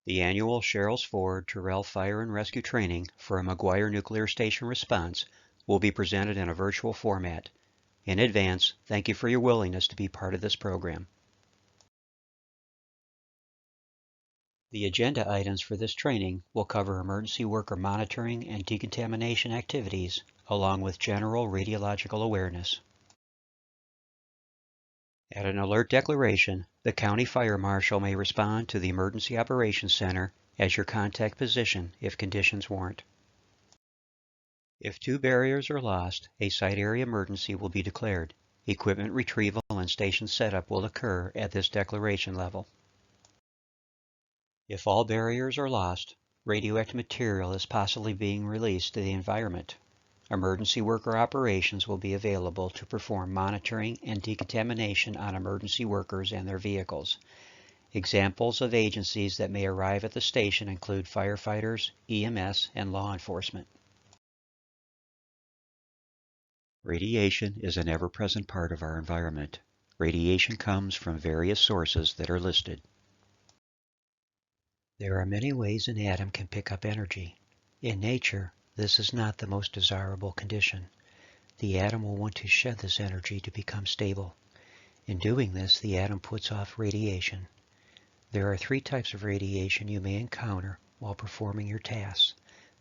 The annual Sherrills Ford Terrell Fire and Rescue Training for a McGuire Nuclear Station response will be presented in a virtual format. In advance, thank you for your willingness to be part of this program. The agenda items for this training will cover emergency worker monitoring and decontamination activities, along with general radiological awareness. At an alert declaration, the County Fire Marshal may respond to the Emergency Operations Center as your contact position if conditions warrant. If 2 barriers are lost, a site area emergency will be declared. Equipment retrieval and station setup will occur at this declaration level. If all barriers are lost, radioactive material is possibly being released to the environment. Emergency worker operations will be available to perform monitoring and decontamination on emergency workers and their vehicles. Examples of agencies that may arrive at the station include firefighters, EMS, and law enforcement. Radiation is an ever-present part of our environment. Radiation comes from various sources that are listed. There are many ways an atom can pick up energy. In nature, this is not the most desirable condition. The atom will want to shed this energy to become stable. In doing this, the atom puts off radiation. There are 3 types of radiation you may encounter while performing your tasks: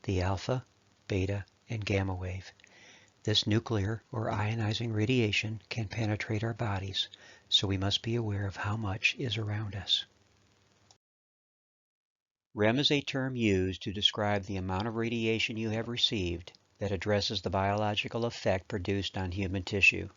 the alpha, beta, and gamma wave. This nuclear or ionizing radiation can penetrate our bodies, so we must be aware of how much is around us. REM is a term used to describe the amount of radiation you have received that addresses the biological effect produced on human tissue.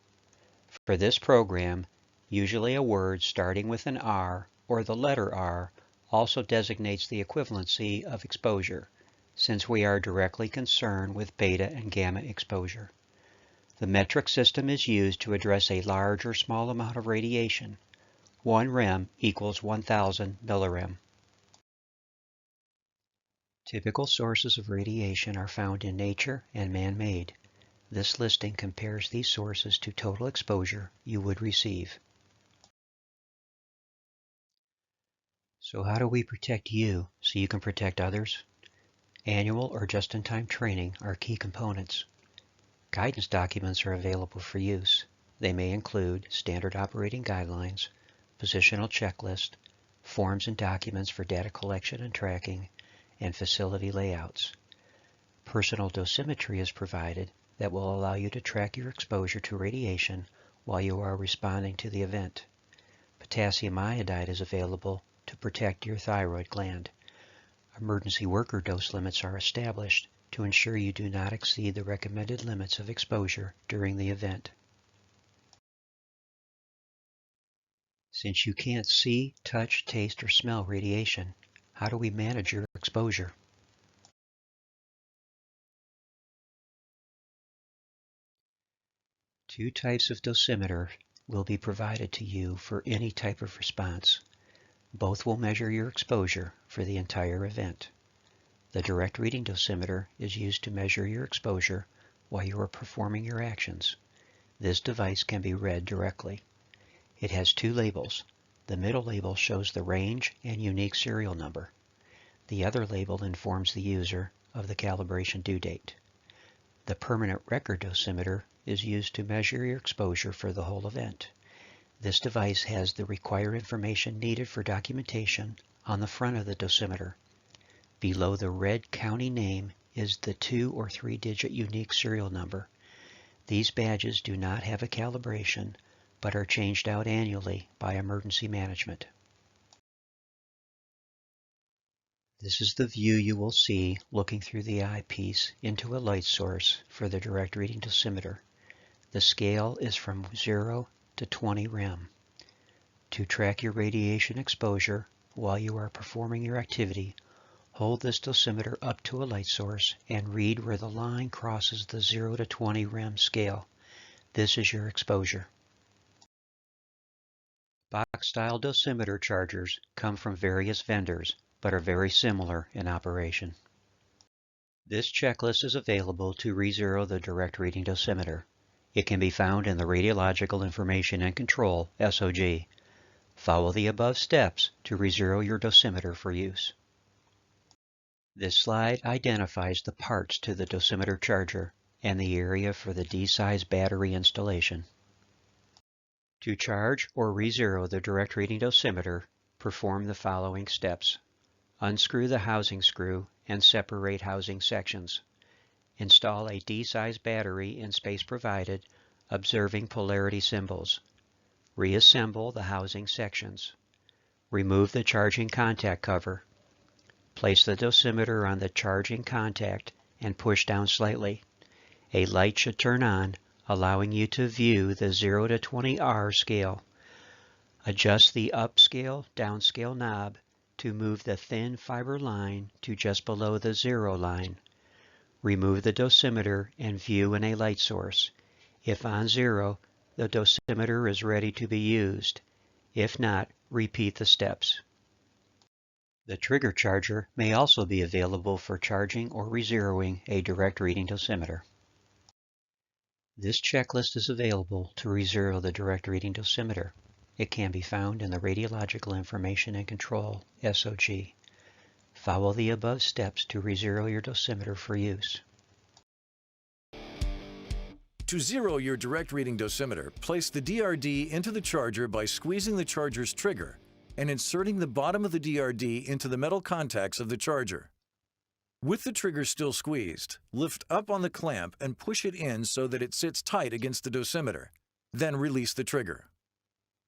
For this program, usually a word starting with an R or the letter R also designates the equivalency of exposure, since we are directly concerned with beta and gamma exposure. The metric system is used to address a large or small amount of radiation. 1 rem equals 1,000 millirem. Typical sources of radiation are found in nature and man-made. This listing compares these sources to total exposure you would receive. So how do we protect you so you can protect others? Annual or just-in-time training are key components. Guidance documents are available for use. They may include standard operating guidelines, positional checklist, forms and documents for data collection and tracking, and facility layouts. Personal dosimetry is provided that will allow you to track your exposure to radiation while you are responding to the event. Potassium iodide is available to protect your thyroid gland. Emergency worker dose limits are established to ensure you do not exceed the recommended limits of exposure during the event. Since you can't see, touch, taste, or smell radiation, how do we manage your exposure? Two types of dosimeter will be provided to you for any type of response. Both will measure your exposure for the entire event. The direct reading dosimeter is used to measure your exposure while you are performing your actions. This device can be read directly. It has 2 labels. The middle label shows the range and unique serial number. The other label informs the user of the calibration due date. The permanent record dosimeter is used to measure your exposure for the whole event. This device has the required information needed for documentation on the front of the dosimeter. Below the red county name is the 2 or 3-digit unique serial number. These badges do not have a calibration, but are changed out annually by emergency management. This is the view you will see looking through the eyepiece into a light source for the direct reading dosimeter. The scale is from 0 to 20 rem. To track your radiation exposure while you are performing your activity, hold this dosimeter up to a light source and read where the line crosses the 0 to 20 rem scale. This is your exposure. Box-style dosimeter chargers come from various vendors, but are very similar in operation. This checklist is available to re-zero the direct reading dosimeter. It can be found in the Radiological Information and Control SOG. Follow the above steps to re-zero your dosimeter for use. This slide identifies the parts to the dosimeter charger and the area for the D-size battery installation. To charge or re-zero the direct reading dosimeter, perform the following steps. Unscrew the housing screw and separate housing sections. Install a D-size battery in space provided, observing polarity symbols. Reassemble the housing sections. Remove the charging contact cover. Place the dosimeter on the charging contact and push down slightly. A light should turn on, allowing you to view the 0 to 20R scale. Adjust the up-scale/down-scale knob to move the thin fiber line to just below the 0 line. Remove the dosimeter and view in a light source. If on 0, the dosimeter is ready to be used. If not, repeat the steps. The trigger charger may also be available for charging or re-zeroing a direct reading dosimeter. This checklist is available to re-zero the direct reading dosimeter. It can be found in the Radiological Information and Control SOG. Follow the above steps to re-zero your dosimeter for use. To zero your direct reading dosimeter, place the DRD into the charger by squeezing the charger's trigger and inserting the bottom of the DRD into the metal contacts of the charger. With the trigger still squeezed, lift up on the clamp and push it in so that it sits tight against the dosimeter. Then release the trigger.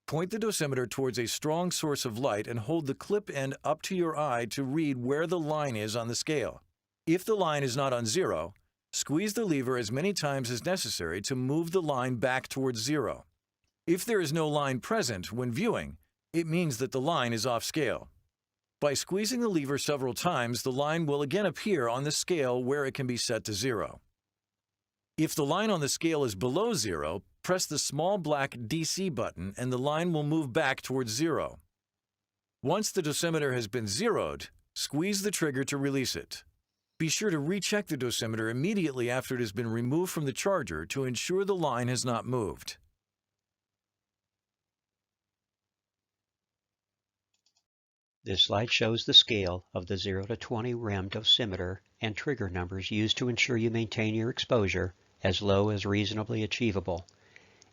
Point the dosimeter towards a strong source of light and hold the clip end up to your eye to read where the line is on the scale. If the line is not on 0, squeeze the lever as many times as necessary to move the line back towards 0. If there is no line present when viewing, it means that the line is off scale. By squeezing the lever several times, the line will again appear on the scale where it can be set to 0. If the line on the scale is below 0, press the small black DC button and the line will move back towards 0. Once the dosimeter has been zeroed, squeeze the trigger to release it. Be sure to recheck the dosimeter immediately after it has been removed from the charger to ensure the line has not moved. This slide shows the scale of the 0 to 20 rem dosimeter and trigger numbers used to ensure you maintain your exposure as low as reasonably achievable.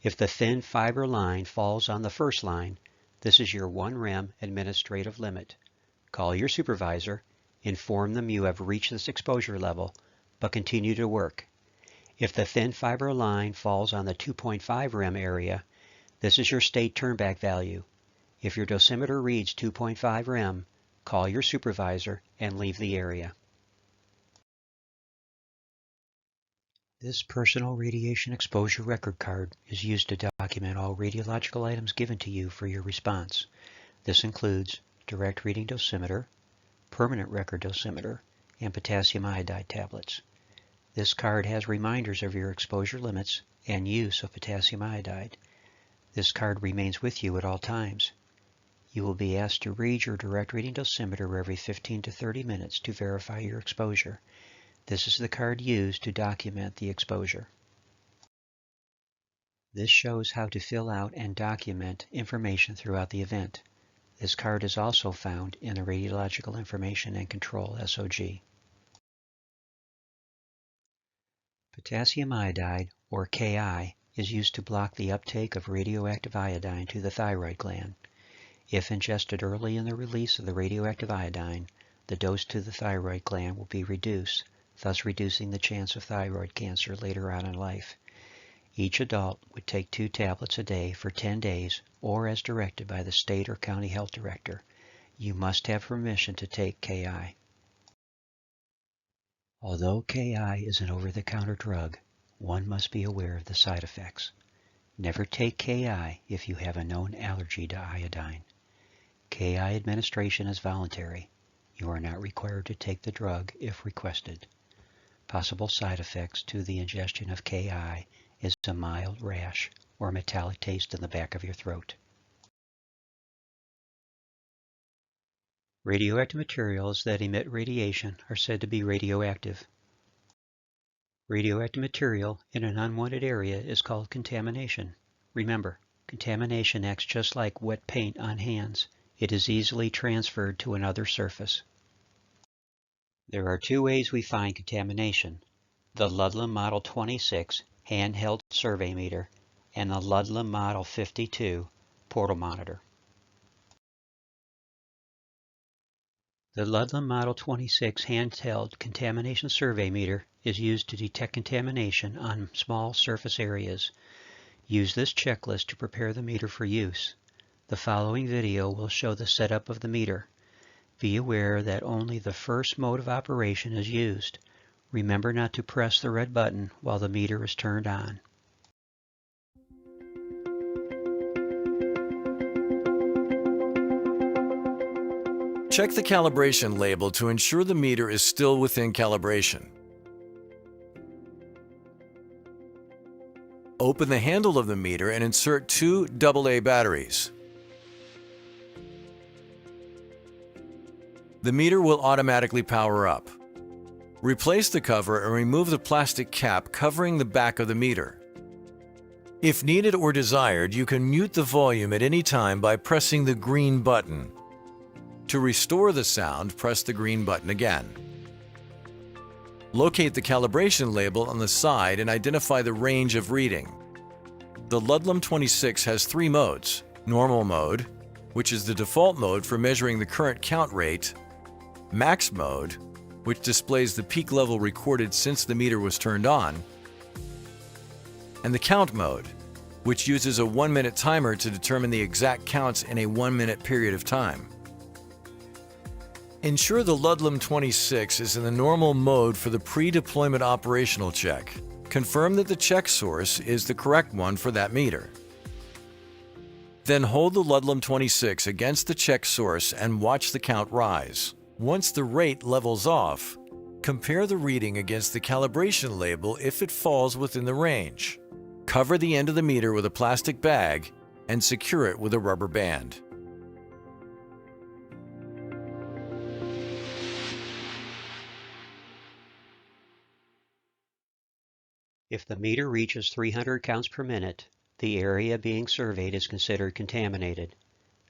If the thin fiber line falls on the first line, this is your 1 rem administrative limit. Call your supervisor, inform them you have reached this exposure level, but continue to work. If the thin fiber line falls on the 2.5 rem area, this is your state turnback value. If your dosimeter reads 2.5 rem, call your supervisor and leave the area. This personal radiation exposure record card is used to document all radiological items given to you for your response. This includes direct reading dosimeter, permanent record dosimeter, and potassium iodide tablets. This card has reminders of your exposure limits and use of potassium iodide. This card remains with you at all times. You will be asked to read your direct reading dosimeter every 15 to 30 minutes to verify your exposure. This is the card used to document the exposure. This shows how to fill out and document information throughout the event. This card is also found in the Radiological Information and Control SOG. Potassium iodide, or Ki, is used to block the uptake of radioactive iodine to the thyroid gland. If ingested early in the release of the radioactive iodine, the dose to the thyroid gland will be reduced, thus reducing the chance of thyroid cancer later on in life. Each adult would take 2 tablets a day for 10 days or as directed by the state or county health director. You must have permission to take Ki. Although Ki is an over-the-counter drug, one must be aware of the side effects. Never take Ki if you have a known allergy to iodine. Ki administration is voluntary. You are not required to take the drug if requested. Possible side effects to the ingestion of Ki is a mild rash or metallic taste in the back of your throat. Radioactive materials that emit radiation are said to be radioactive. Radioactive material in an unwanted area is called contamination. Remember, contamination acts just like wet paint on hands. It is easily transferred to another surface. There are two ways we find contamination: the Ludlam Model 26 handheld survey meter and the Ludlam Model 52 portal monitor. The Ludlam Model 26 handheld contamination survey meter is used to detect contamination on small surface areas. Use this checklist to prepare the meter for use. The following video will show the setup of the meter. Be aware that only the first mode of operation is used. Remember not to press the red button while the meter is turned on. Check the calibration label to ensure the meter is still within calibration. Open the handle of the meter and insert two AA batteries. The meter will automatically power up. Replace the cover and remove the plastic cap covering the back of the meter. If needed or desired, you can mute the volume at any time by pressing the green button. To restore the sound, press the green button again. Locate the calibration label on the side and identify the range of reading. The Ludlam 26 has three modes: normal mode, which is the default mode for measuring the current count rate; max mode, which displays the peak level recorded since the meter was turned on; and the count mode, which uses a 1-minute timer to determine the exact counts in a 1-minute period of time. Ensure the Ludlam 26 is in the normal mode for the pre-deployment operational check. Confirm that the check source is the correct one for that meter. Then hold the Ludlam 26 against the check source and watch the count rise. Once the rate levels off, compare the reading against the calibration label if it falls within the range. Cover the end of the meter with a plastic bag and secure it with a rubber band. If the meter reaches 300 counts per minute, the area being surveyed is considered contaminated.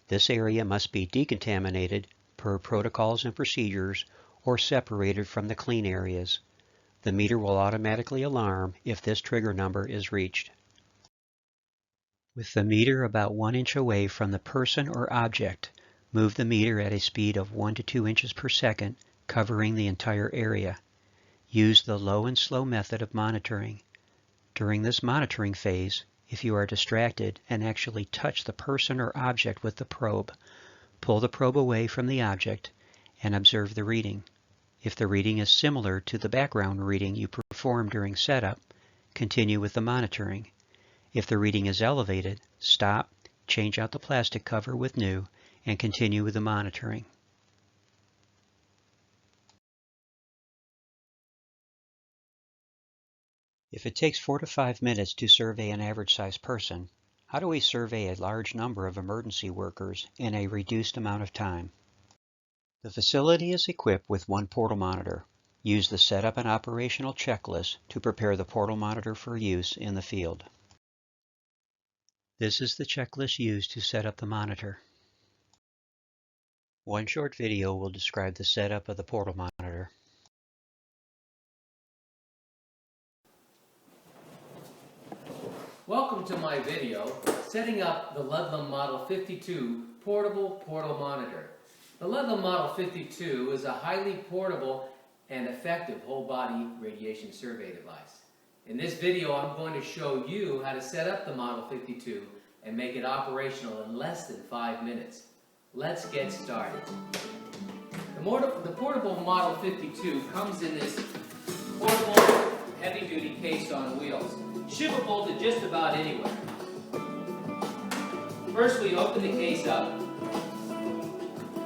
This area must be decontaminated per protocols and procedures or separated from the clean areas. The meter will automatically alarm if this trigger number is reached. With the meter about 1 inch away from the person or object, move the meter at a speed of 1 to 2 inches per second, covering the entire area. Use the low and slow method of monitoring. During this monitoring phase, if you are distracted and actually touch the person or object with the probe, pull the probe away from the object and observe the reading. If the reading is similar to the background reading you performed during setup, continue with the monitoring. If the reading is elevated, stop, change out the plastic cover with new, and continue with the monitoring. If it takes 4 to 5 minutes to survey an average-sized person, how do we survey a large number of emergency workers in a reduced amount of time? The facility is equipped with one portal monitor. Use the setup and operational checklist to prepare the portal monitor for use in the field. This is the checklist used to set up the monitor. One short video will describe the setup of the portal monitor. Welcome to my video, setting up the Ludlam Model 52 portable portal monitor. The Ludlam Model 52 is a highly portable and effective whole-body radiation survey device. In this video, I'm going to show you how to set up the Model 52 and make it operational in less than 5 minutes. Let's get started. The portable Model 52 comes in this portable heavy-duty case on wheels, shippable to just about anywhere. First, we open the case up,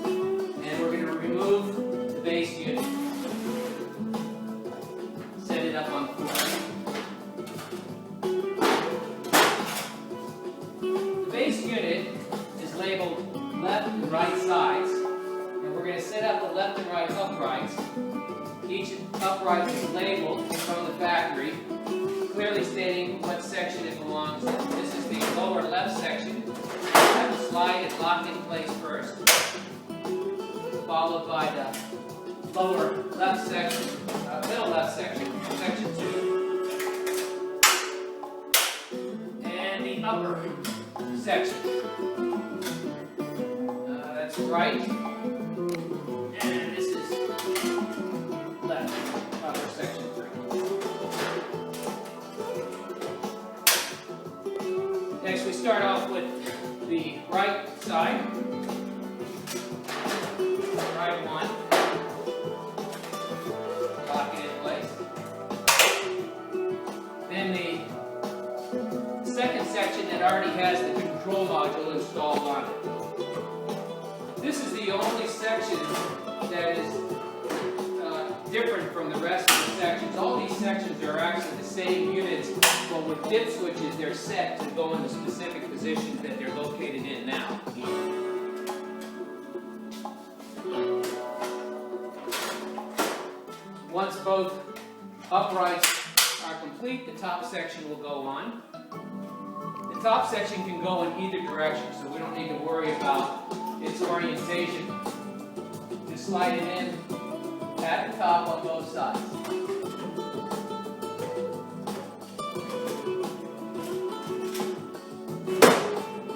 and we're going to remove the base unit. Set it up on the floor. The base unit is labeled left and right sides, and we're going to set up the left and right uprights. Each upright is labeled from the factory, clearly stating what section it belongs to. This is the lower left section. I have to slide it locked in place first, followed by the lower left section, middle left section, section 2, and the upper section. That's right, and this is left, upper section 3. Next we start off with the right side, right one. Lock it in place. Then the second section that already has the control module installed on it. This is the only section that is different from the rest of the sections. All these sections are actually the same units, but with dip switches they're set to go in the specific positions that they're located in now. Once both uprights are complete, the top section will go on. The top section can go in either direction, so we don't need to worry about its orientation. Just slide it in at the top on both sides.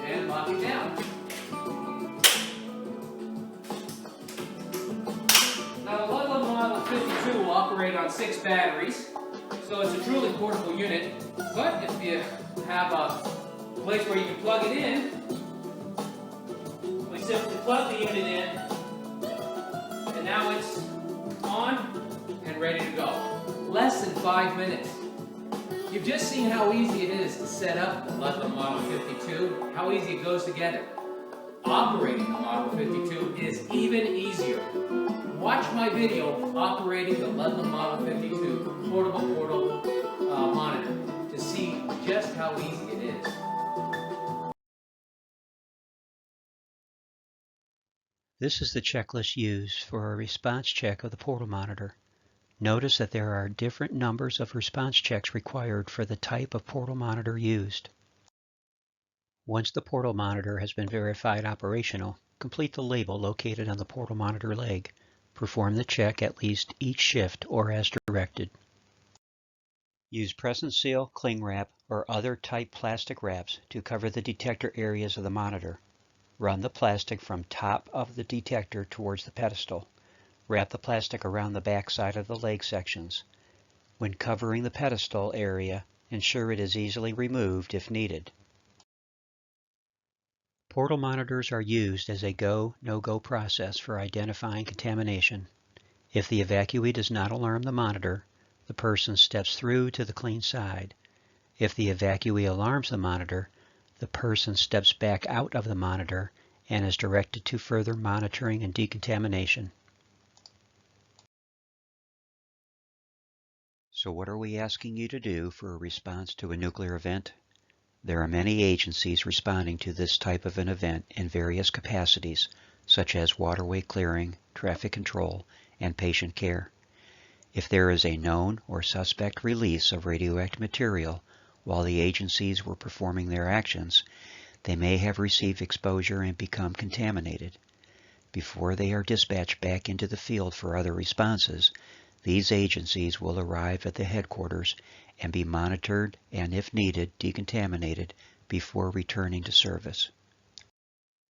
And lock it down. Now the Ludlam Model 52 will operate on 6 batteries, so it's a truly portable unit. But if you have a place where you can plug it in, we simply plug the unit in, and now it's on and ready to go. Less than 5 minutes. You've just seen how easy it is to set up the Ludlam Model 52, how easy it goes together. Operating the Model 52 is even easier. Watch my video of operating the Ludlam Model 52 portable monitor to see just how easy it is. This is the checklist used for a response check of the portal monitor. Notice that there are different numbers of response checks required for the type of portal monitor used. Once the portal monitor has been verified operational, complete the label located on the portal monitor leg. Perform the check at least each shift or as directed. Use Presence Seal, cling wrap, or other type plastic wraps to cover the detector areas of the monitor. Run the plastic from top of the detector towards the pedestal. Wrap the plastic around the back side of the leg sections. When covering the pedestal area, ensure it is easily removed if needed. Portal monitors are used as a go, no-go process for identifying contamination. If the evacuee does not alarm the monitor, the person steps through to the clean side. If the evacuee alarms the monitor, the person steps back out of the monitor and is directed to further monitoring and decontamination. So what are we asking you to do for a response to a nuclear event? There are many agencies responding to this type of an event in various capacities, such as waterway clearing, traffic control, and patient care. If there is a known or suspect release of radioactive material while the agencies were performing their actions, they may have received exposure and become contaminated. Before they are dispatched back into the field for other responses, these agencies will arrive at the headquarters and be monitored and, if needed, decontaminated before returning to service.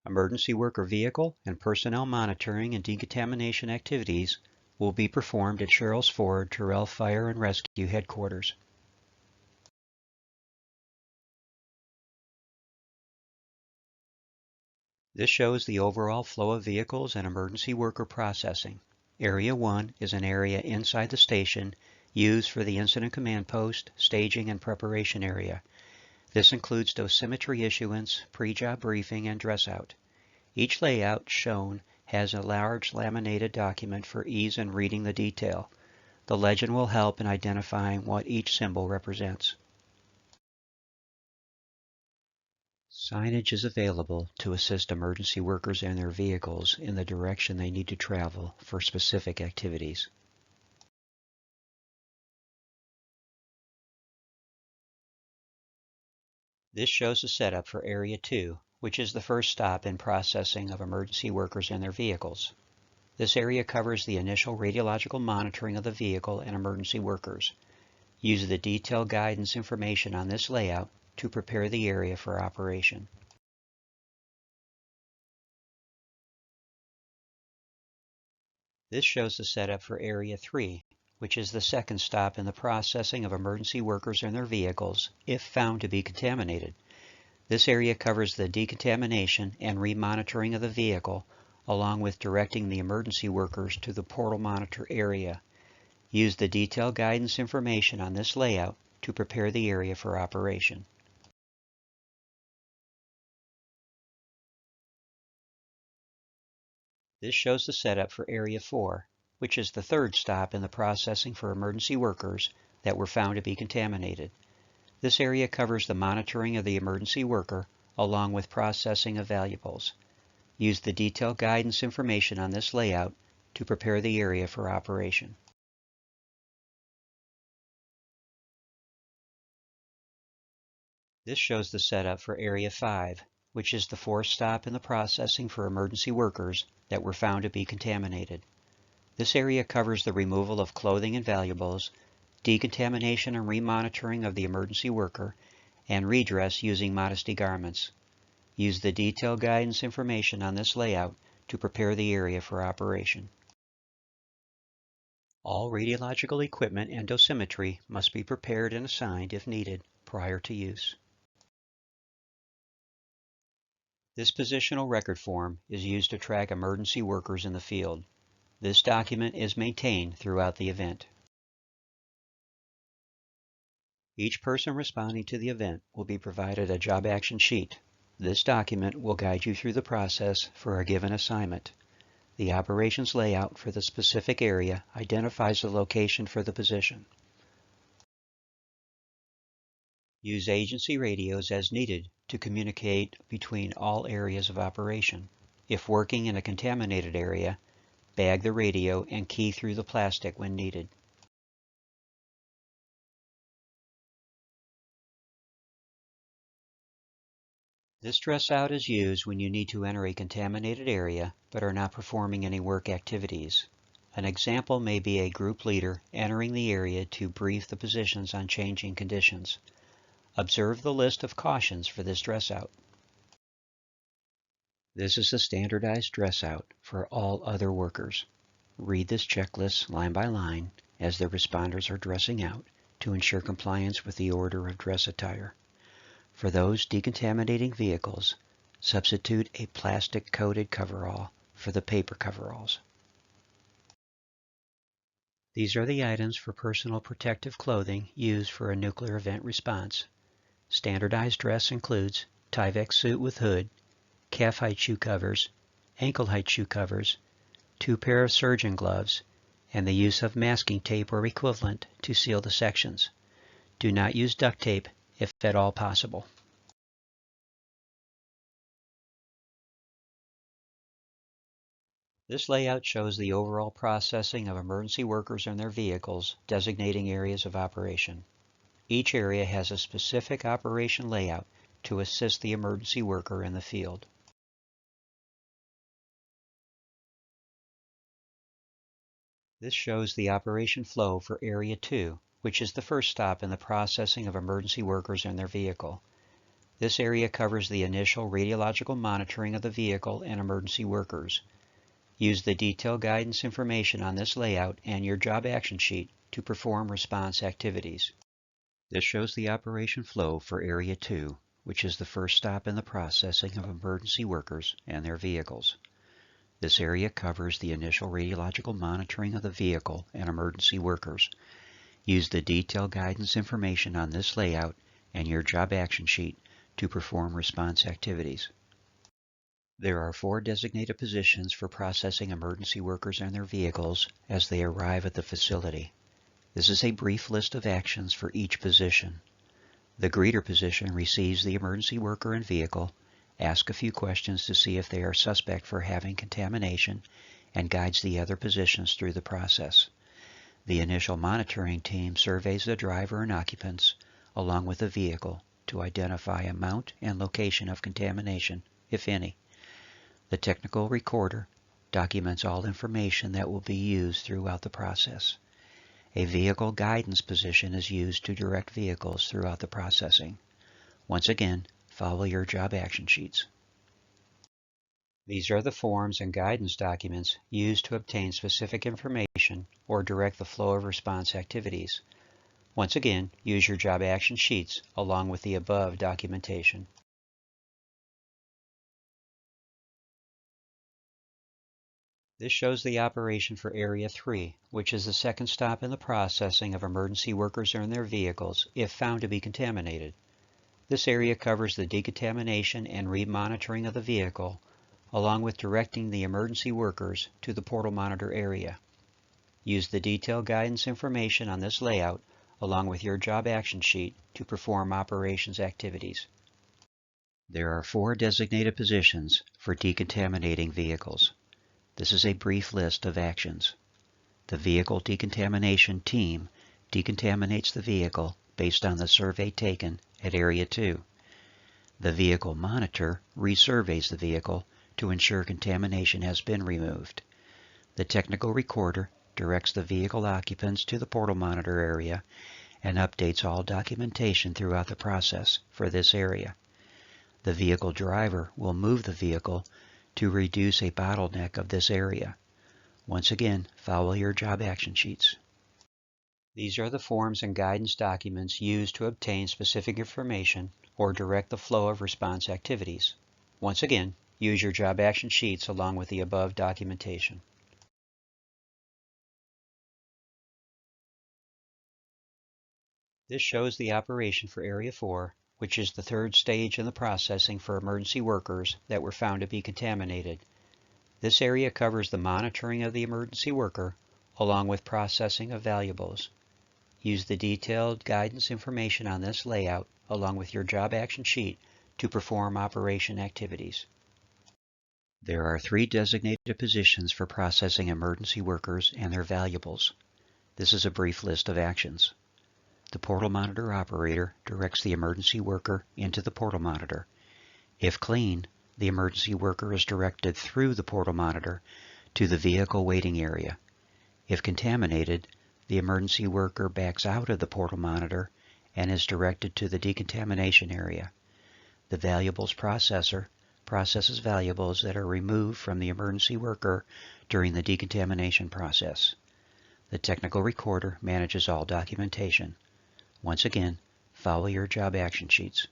Emergency worker vehicle and personnel monitoring and decontamination activities will be performed at Sherrills Ford Terrell Fire and Rescue Headquarters. This shows the overall flow of vehicles and emergency worker processing. Area 1 is an area inside the station used for the incident command post, staging, and preparation area. This includes dosimetry issuance, pre-job briefing, and dress out. Each layout shown has a large laminated document for ease in reading the detail. The legend will help in identifying what each symbol represents. Signage is available to assist emergency workers and their vehicles in the direction they need to travel for specific activities. This shows the setup for Area 2, which is the first stop in processing of emergency workers and their vehicles. This area covers the initial radiological monitoring of the vehicle and emergency workers. Use the detailed guidance information on this layout to prepare the area for operation. This shows the setup for Area 3, which is the second stop in the processing of emergency workers and their vehicles if found to be contaminated. This area covers the decontamination and remonitoring of the vehicle, along with directing the emergency workers to the portal monitor area. Use the detailed guidance information on this layout to prepare the area for operation. This shows the setup for Area 4, which is the third stop in the processing for emergency workers that were found to be contaminated. This area covers the monitoring of the emergency worker along with processing of valuables. Use the detailed guidance information on this layout to prepare the area for operation. This shows the setup for Area 5, which is the fourth stop in the processing for emergency workers that were found to be contaminated. This area covers the removal of clothing and valuables, decontamination and remonitoring of the emergency worker, and redress using modesty garments. Use the detailed guidance information on this layout to prepare the area for operation. All radiological equipment and dosimetry must be prepared and assigned if needed prior to use. This positional record form is used to track emergency workers in the field. This document is maintained throughout the event. Each person responding to the event will be provided a job action sheet. This document will guide you through the process for a given assignment. The operations layout for the specific area identifies the location for the position. Use agency radios as needed to communicate between all areas of operation. If working in a contaminated area, bag the radio and key through the plastic when needed. This dress out is used when you need to enter a contaminated area but are not performing any work activities. An example may be a group leader entering the area to brief the positions on changing conditions. Observe the list of cautions for this dress out. This is the standardized dress out for all other workers. Read this checklist line by line as the responders are dressing out to ensure compliance with the order of dress attire. For those decontaminating vehicles, substitute a plastic-coated coverall for the paper coveralls. These are the items for personal protective clothing used for a nuclear event response. Standardized dress includes Tyvek suit with hood, calf-height shoe covers, ankle-height shoe covers, 2 pair of surgeon gloves, and the use of masking tape or equivalent to seal the sections. Do not use duct tape if at all possible. This layout shows the overall processing of emergency workers and their vehicles, designating areas of operation. Each area has a specific operation layout to assist the emergency worker in the field. This shows the operation flow for Area 2, which is the first stop in the processing of emergency workers and their vehicle. This area covers the initial radiological monitoring of the vehicle and emergency workers. Use the detailed guidance information on this layout and your job action sheet to perform response activities. This shows the operation flow for Area 2, which is the first stop in the processing of emergency workers and their vehicles. This area covers the initial radiological monitoring of the vehicle and emergency workers. Use the detailed guidance information on this layout and your job action sheet to perform response activities. There are 4 designated positions for processing emergency workers and their vehicles as they arrive at the facility. This is a brief list of actions for each position. The greeter position receives the emergency worker and vehicle, asks a few questions to see if they are suspect for having contamination, and guides the other positions through the process. The initial monitoring team surveys the driver and occupants, along with the vehicle, to identify amount and location of contamination, if any. The technical recorder documents all information that will be used throughout the process. A vehicle guidance position is used to direct vehicles throughout the processing. Once again, follow your job action sheets. These are the forms and guidance documents used to obtain specific information or direct the flow of response activities. Once again, use your job action sheets along with the above documentation. This shows the operation for Area 3, which is the second stop in the processing of emergency workers and their vehicles if found to be contaminated. This area covers the decontamination and remonitoring of the vehicle, along with directing the emergency workers to the portal monitor area. Use the detailed guidance information on this layout along with your job action sheet to perform operations activities. There are 4 designated positions for decontaminating vehicles. This is a brief list of actions. The Vehicle Decontamination Team decontaminates the vehicle based on the survey taken at Area 2. The Vehicle Monitor resurveys the vehicle to ensure contamination has been removed. The Technical Recorder directs the vehicle occupants to the portal monitor area and updates all documentation throughout the process for this area. The vehicle driver will move the vehicle to reduce a bottleneck of this area. Once again, follow your job action sheets. These are the forms and guidance documents used to obtain specific information or direct the flow of response activities. Once again, use your job action sheets along with the above documentation. This shows the operation for Area 4, which is the third stage in the processing for emergency workers that were found to be contaminated. This area covers the monitoring of the emergency worker along with processing of valuables. Use the detailed guidance information on this layout along with your job action sheet to perform operation activities. There are 3 designated positions for processing emergency workers and their valuables. This is a brief list of actions. The portal monitor operator directs the emergency worker into the portal monitor. If clean, the emergency worker is directed through the portal monitor to the vehicle waiting area. If contaminated, the emergency worker backs out of the portal monitor and is directed to the decontamination area. The valuables processor processes valuables that are removed from the emergency worker during the decontamination process. The technical recorder manages all documentation. Once again, follow your job action sheets.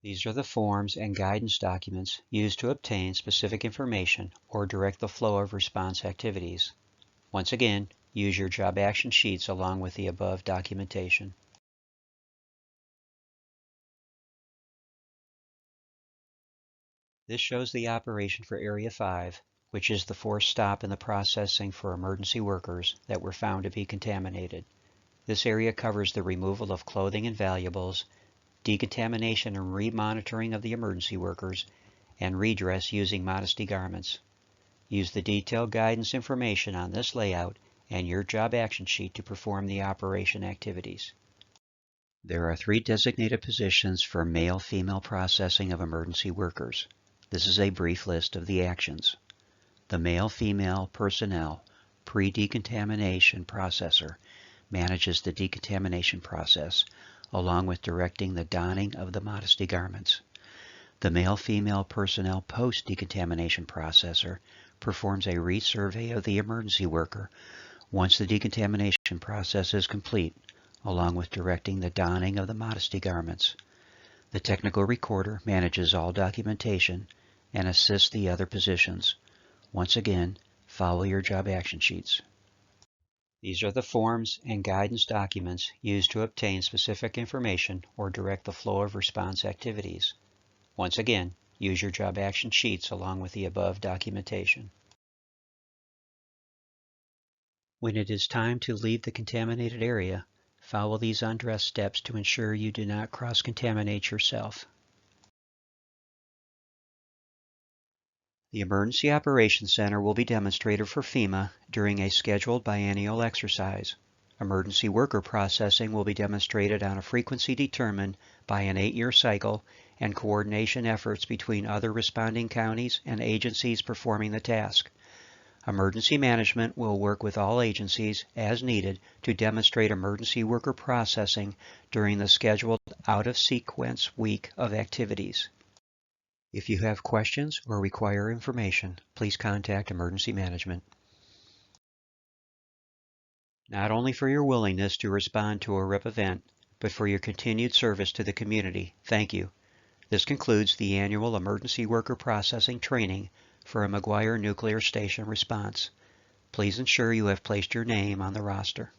These are the forms and guidance documents used to obtain specific information or direct the flow of response activities. Once again, use your job action sheets along with the above documentation. This shows the operation for Area 5, which is the 4th stop in the processing for emergency workers that were found to be contaminated. This area covers the removal of clothing and valuables, decontamination and remonitoring of the emergency workers, and redress using modesty garments. Use the detailed guidance information on this layout and your job action sheet to perform the operation activities. There are 3 designated positions for male-female processing of emergency workers. This is a brief list of the actions. The male-female personnel pre-decontamination processor manages the decontamination process, along with directing the donning of the modesty garments. The male-female personnel post-decontamination processor performs a resurvey of the emergency worker once the decontamination process is complete, along with directing the donning of the modesty garments. The technical recorder manages all documentation and assists the other positions. Once again, follow your job action sheets. These are the forms and guidance documents used to obtain specific information or direct the flow of response activities. Once again, use your job action sheets along with the above documentation. When it is time to leave the contaminated area, follow these undress steps to ensure you do not cross-contaminate yourself. The Emergency Operations Center will be demonstrated for FEMA during a scheduled biennial exercise. Emergency worker processing will be demonstrated on a frequency determined by an 8-year cycle and coordination efforts between other responding counties and agencies performing the task. Emergency management will work with all agencies as needed to demonstrate emergency worker processing during the scheduled out-of-sequence week of activities. If you have questions or require information, please contact Emergency Management. Not only for your willingness to respond to a RIP event, but for your continued service to the community, thank you. This concludes the annual Emergency Worker Processing Training for a McGuire Nuclear Station response. Please ensure you have placed your name on the roster.